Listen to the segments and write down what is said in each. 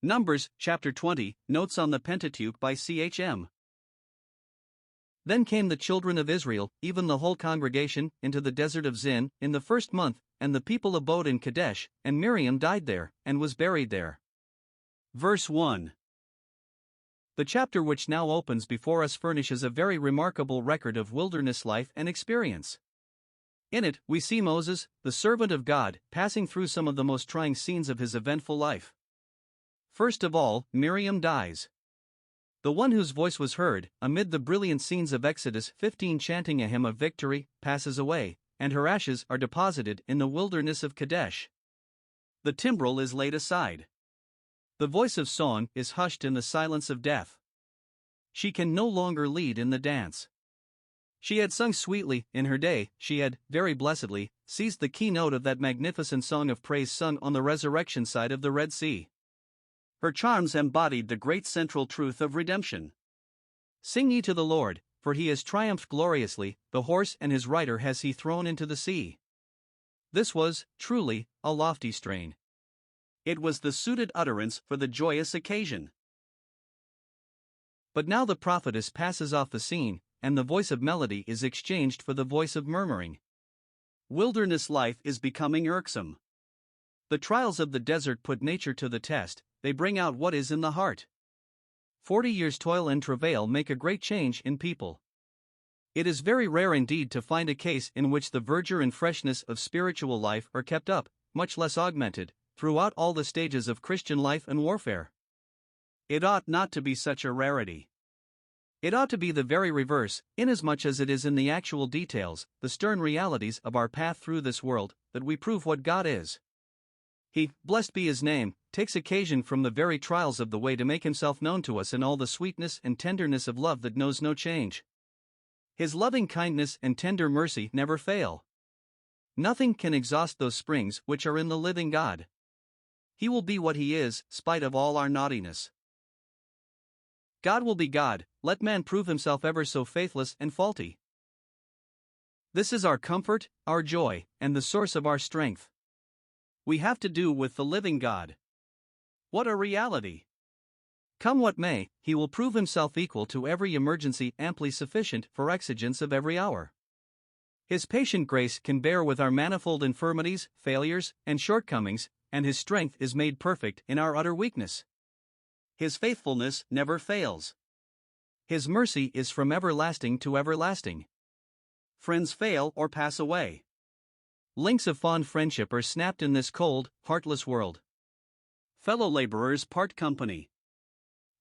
Numbers, chapter 20, Notes on the Pentateuch by C.H.M. Then came the children of Israel, even the whole congregation, into the desert of Zin, in the first month, and the people abode in Kadesh, and Miriam died there, and was buried there. Verse 1. The chapter which now opens before us furnishes a very remarkable record of wilderness life and experience. In it, we see Moses, the servant of God, passing through some of the most trying scenes of his eventful life. First of all, Miriam dies. The one whose voice was heard, amid the brilliant scenes of Exodus 15 chanting a hymn of victory, passes away, and her ashes are deposited in the wilderness of Kadesh. The timbrel is laid aside. The voice of song is hushed in the silence of death. She can no longer lead in the dance. She had sung sweetly, in her day, she had, very blessedly, seized the keynote of that magnificent song of praise sung on the resurrection side of the Red Sea. Her charms embodied the great central truth of redemption. Sing ye to the Lord, for he has triumphed gloriously, the horse and his rider has he thrown into the sea. This was, truly, a lofty strain. It was the suited utterance for the joyous occasion. But now the prophetess passes off the scene, and the voice of melody is exchanged for the voice of murmuring. Wilderness life is becoming irksome. The trials of the desert put nature to the test, they bring out what is in the heart. 40 years' toil and travail make a great change in people. It is very rare indeed to find a case in which the verdure and freshness of spiritual life are kept up, much less augmented, throughout all the stages of Christian life and warfare. It ought not to be such a rarity. It ought to be the very reverse, inasmuch as it is in the actual details, the stern realities of our path through this world, that we prove what God is. He, blessed be his name, takes occasion from the very trials of the way to make himself known to us in all the sweetness and tenderness of love that knows no change. His loving kindness and tender mercy never fail. Nothing can exhaust those springs which are in the living God. He will be what he is, spite of all our naughtiness. God will be God, let man prove himself ever so faithless and faulty. This is our comfort, our joy, and the source of our strength. We have to do with the living God. What a reality! Come what may, he will prove himself equal to every emergency, amply sufficient for exigence of every hour. His patient grace can bear with our manifold infirmities, failures, and shortcomings, and his strength is made perfect in our utter weakness. His faithfulness never fails. His mercy is from everlasting to everlasting. Friends fail or pass away. Links of fond friendship are snapped in this cold, heartless world. Fellow laborers part company.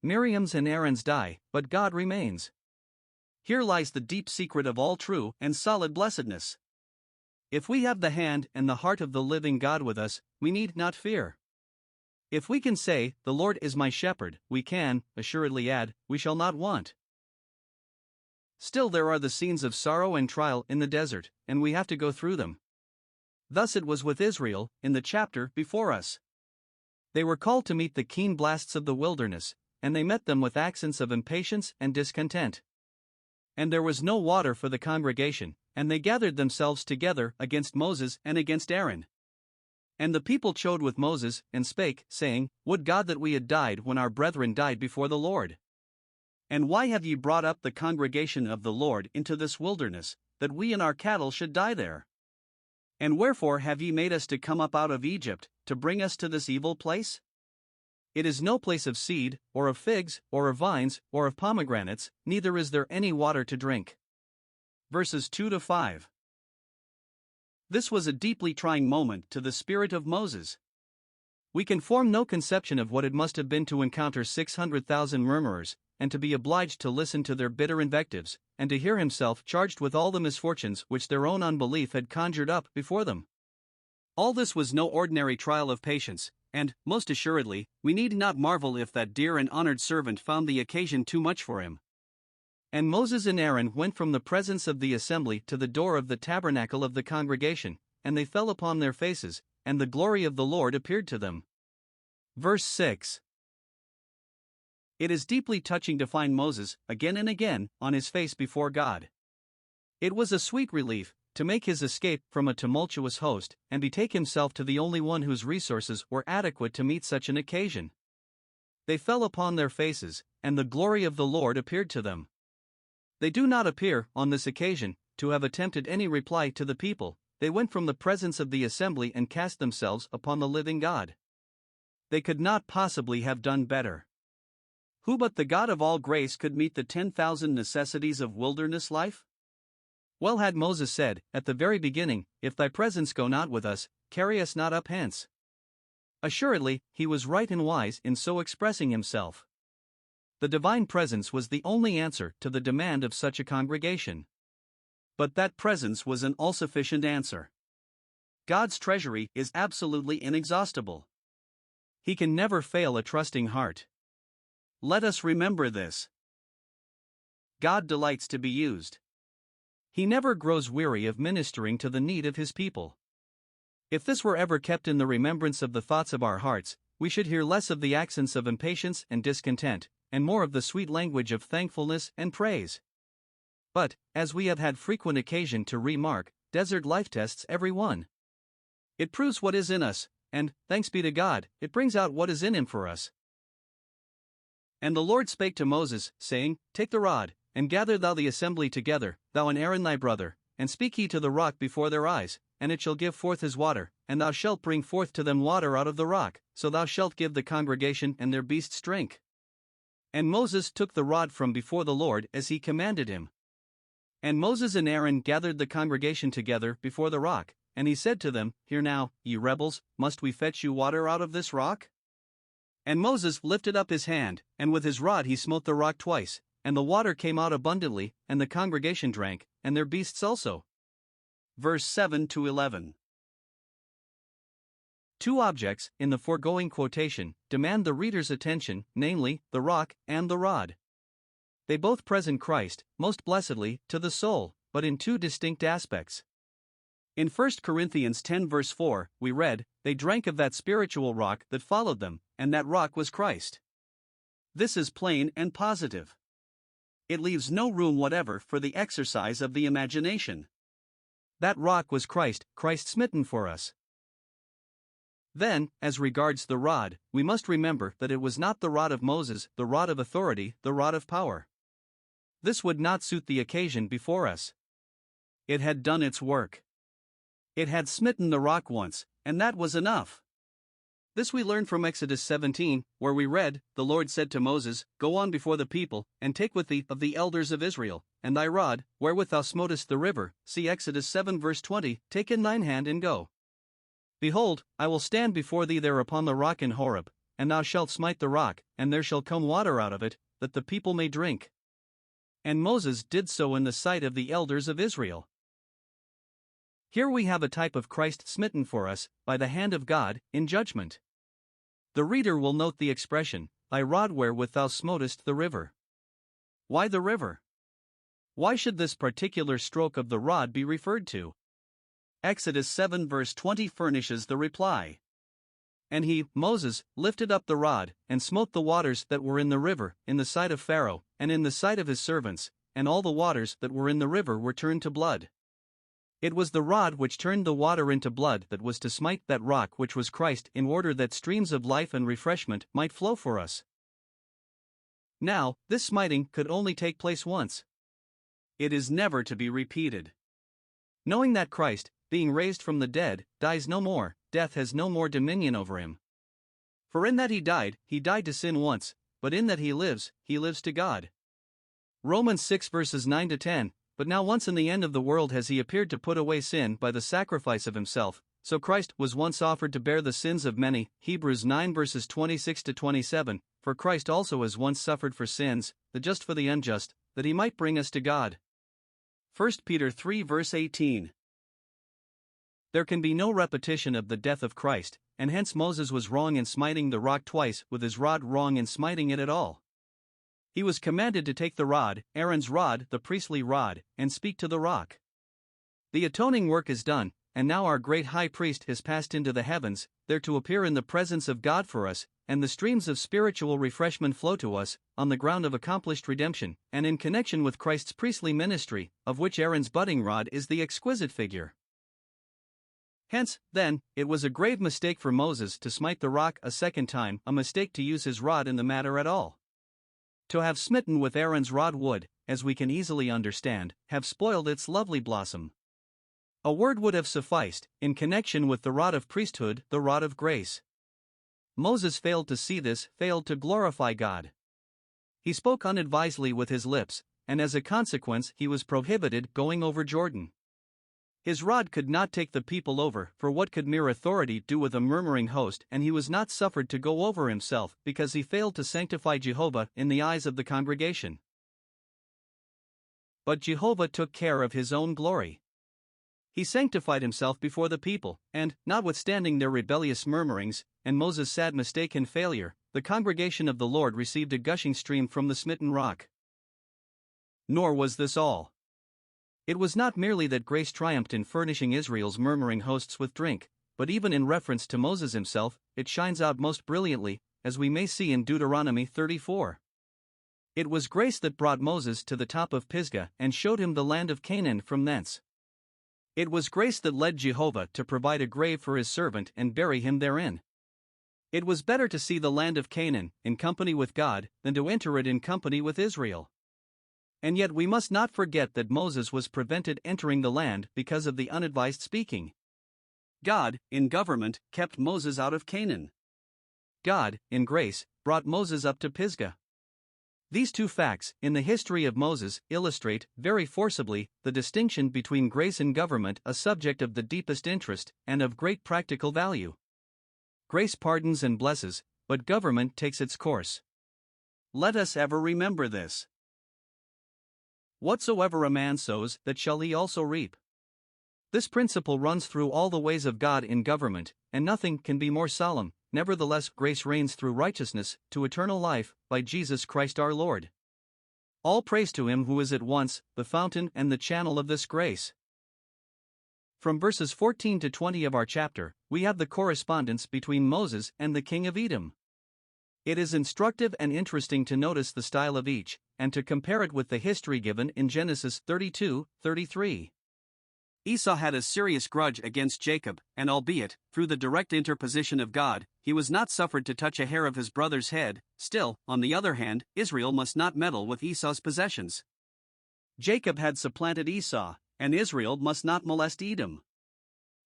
Miriam's and Aaron's die, but God remains. Here lies the deep secret of all true and solid blessedness. If we have the hand and the heart of the living God with us, we need not fear. If we can say, "The Lord is my shepherd," we can, assuredly add, "We shall not want." Still there are the scenes of sorrow and trial in the desert, and we have to go through them. Thus it was with Israel, in the chapter before us. They were called to meet the keen blasts of the wilderness, and they met them with accents of impatience and discontent. And there was no water for the congregation, and they gathered themselves together against Moses and against Aaron. And the people chode with Moses, and spake, saying, "Would God that we had died when our brethren died before the Lord! And why have ye brought up the congregation of the Lord into this wilderness, that we and our cattle should die there? And wherefore have ye made us to come up out of Egypt, to bring us to this evil place? It is no place of seed, or of figs, or of vines, or of pomegranates, neither is there any water to drink." Verses 2-5. This was a deeply trying moment to the spirit of Moses. We can form no conception of what it must have been to encounter 600,000 murmurers, and to be obliged to listen to their bitter invectives, and to hear himself charged with all the misfortunes which their own unbelief had conjured up before them. All this was no ordinary trial of patience, and, most assuredly, we need not marvel if that dear and honored servant found the occasion too much for him. And Moses and Aaron went from the presence of the assembly to the door of the tabernacle of the congregation, and they fell upon their faces, and the glory of the Lord appeared to them. Verse 6. It is deeply touching to find Moses, again and again, on his face before God. It was a sweet relief, to make his escape from a tumultuous host, and betake himself to the only one whose resources were adequate to meet such an occasion. they fell upon their faces, and the glory of the Lord appeared to them. They do not appear, on this occasion, to have attempted any reply to the people. They went from the presence of the assembly and cast themselves upon the living God. They could not possibly have done better. Who but the God of all grace could meet the 10,000 necessities of wilderness life? Well had Moses said, at the very beginning, "If thy presence go not with us, carry us not up hence." Assuredly, he was right and wise in so expressing himself. The divine presence was the only answer to the demand of such a congregation. But that presence was an all-sufficient answer. God's treasury is absolutely inexhaustible. He can never fail a trusting heart. Let us remember this. God delights to be used. He never grows weary of ministering to the need of his people. If this were ever kept in the remembrance of the thoughts of our hearts, we should hear less of the accents of impatience and discontent, and more of the sweet language of thankfulness and praise. But, as we have had frequent occasion to remark, desert life tests every one. It proves what is in us, and, thanks be to God, it brings out what is in him for us. And the Lord spake to Moses, saying, Take the rod, and gather thou the assembly together, thou and Aaron thy brother, and speak ye to the rock before their eyes, and it shall give forth his water, and thou shalt bring forth to them water out of the rock, so thou shalt give the congregation and their beasts drink. And Moses took the rod from before the Lord as he commanded him. And Moses and Aaron gathered the congregation together before the rock, and he said to them, Hear now, ye rebels, must we fetch you water out of this rock? And Moses lifted up his hand, and with his rod he smote the rock twice, and the water came out abundantly, and the congregation drank, and their beasts also. Verse 7-11. Two objects, in the foregoing quotation, demand the reader's attention, namely, the rock and the rod. They both present Christ, most blessedly, to the soul, but in two distinct aspects. In 1 Corinthians 10 verse 4, we read, They drank of that spiritual rock that followed them, and that rock was Christ. This is plain and positive. It leaves no room whatever for the exercise of the imagination. That rock was Christ, Christ smitten for us. Then, as regards the rod, we must remember that it was not the rod of Moses, the rod of authority, the rod of power. This would not suit the occasion before us. It had done its work. It had smitten the rock once, and that was enough. This we learn from Exodus 17, where we read, The Lord said to Moses, Go on before the people, and take with thee of the elders of Israel, and thy rod, wherewith thou smotest the river, see Exodus 7 verse 20, take in thine hand and go. Behold, I will stand before thee there upon the rock in Horeb, and thou shalt smite the rock, and there shall come water out of it, that the people may drink. And Moses did so in the sight of the elders of Israel. Here we have a type of Christ smitten for us, by the hand of God, in judgment. The reader will note the expression, Thy rod wherewith thou smotest the river. Why the river? Why should this particular stroke of the rod be referred to? Exodus 7 verse 20 furnishes the reply. And he, Moses, lifted up the rod, and smote the waters that were in the river, in the sight of Pharaoh, and in the sight of his servants, and all the waters that were in the river were turned to blood. It was the rod which turned the water into blood that was to smite that rock which was Christ, in order that streams of life and refreshment might flow for us. Now, this smiting could only take place once. It is never to be repeated. Knowing that Christ, being raised from the dead, dies no more, death has no more dominion over him. For in that he died to sin once, but in that he lives to God. Romans 6 verses 9-10, But now once in the end of the world has he appeared to put away sin by the sacrifice of himself, so Christ was once offered to bear the sins of many, Hebrews 9 verses 26-27, for Christ also has once suffered for sins, the just for the unjust, that he might bring us to God. 1 Peter 3 verse 18. There can be no repetition of the death of Christ, and hence Moses was wrong in smiting the rock twice, with his rod wrong in smiting it at all. He was commanded to take the rod, Aaron's rod, the priestly rod, and speak to the rock. The atoning work is done, and now our great high priest has passed into the heavens, there to appear in the presence of God for us, and the streams of spiritual refreshment flow to us, on the ground of accomplished redemption, and in connection with Christ's priestly ministry, of which Aaron's budding rod is the exquisite figure. Hence, then, it was a grave mistake for Moses to smite the rock a second time, a mistake to use his rod in the matter at all. To have smitten with Aaron's rod would, as we can easily understand, have spoiled its lovely blossom. A word would have sufficed, in connection with the rod of priesthood, the rod of grace. Moses failed to see this, failed to glorify God. He spoke unadvisedly with his lips, and as a consequence he was prohibited going over Jordan. His rod could not take the people over, for what could mere authority do with a murmuring host, and he was not suffered to go over himself, because he failed to sanctify Jehovah in the eyes of the congregation. But Jehovah took care of his own glory. He sanctified himself before the people, and, notwithstanding their rebellious murmurings, and Moses' sad mistake and failure, the congregation of the Lord received a gushing stream from the smitten rock. Nor was this all. It was not merely that grace triumphed in furnishing Israel's murmuring hosts with drink, but even in reference to Moses himself, it shines out most brilliantly, as we may see in Deuteronomy 34. It was grace that brought Moses to the top of Pisgah and showed him the land of Canaan from thence. It was grace that led Jehovah to provide a grave for his servant and bury him therein. It was better to see the land of Canaan in company with God than to enter it in company with Israel. And yet we must not forget that Moses was prevented entering the land because of the unadvised speaking. God, in government, kept Moses out of Canaan. God, in grace, brought Moses up to Pisgah. These two facts, in the history of Moses, illustrate, very forcibly, the distinction between grace and government, a subject of the deepest interest, and of great practical value. Grace pardons and blesses, but government takes its course. Let us ever remember this. Whatsoever a man sows, that shall he also reap. This principle runs through all the ways of God in government, and nothing can be more solemn. Nevertheless, grace reigns through righteousness, to eternal life, by Jesus Christ our Lord. All praise to him who is at once the fountain and the channel of this grace. From verses 14 to 20 of our chapter, we have the correspondence between Moses and the king of Edom. It is instructive and interesting to notice the style of each, and to compare it with the history given in Genesis 32:33. Esau had a serious grudge against Jacob, and albeit, through the direct interposition of God, he was not suffered to touch a hair of his brother's head, still, on the other hand, Israel must not meddle with Esau's possessions. Jacob had supplanted Esau, and Israel must not molest Edom.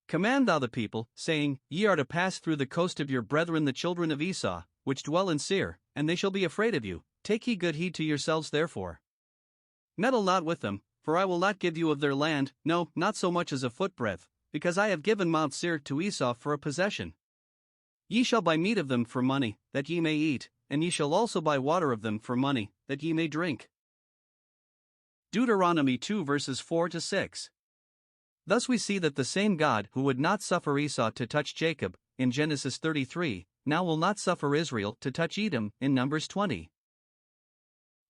Command thou the people, saying, Ye are to pass through the coast of your brethren the children of Esau, which dwell in Seir, and they shall be afraid of you. Take ye good heed to yourselves therefore. Meddle not with them, for I will not give you of their land, no, not so much as a footbreadth, because I have given Mount Seir to Esau for a possession. Ye shall buy meat of them for money, that ye may eat, and ye shall also buy water of them for money, that ye may drink. Deuteronomy 2 verses 4 to 6. Thus we see that the same God who would not suffer Esau to touch Jacob, in Genesis 33, now will not suffer Israel to touch Edom, in Numbers 20.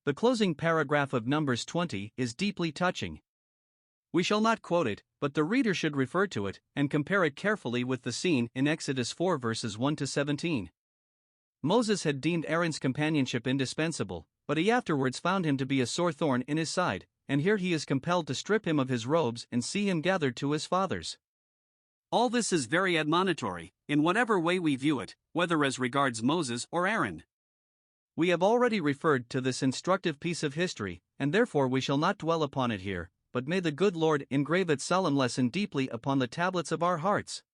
The closing paragraph of Numbers 20 is deeply touching. We shall not quote it, but the reader should refer to it, and compare it carefully with the scene in Exodus 4 verses 1 to 17. Moses had deemed Aaron's companionship indispensable, but he afterwards found him to be a sore thorn in his side, and here he is compelled to strip him of his robes and see him gathered to his fathers. All this is very admonitory, in whatever way we view it, whether as regards Moses or Aaron. We have already referred to this instructive piece of history, and therefore we shall not dwell upon it here, but may the good Lord engrave its solemn lesson deeply upon the tablets of our hearts.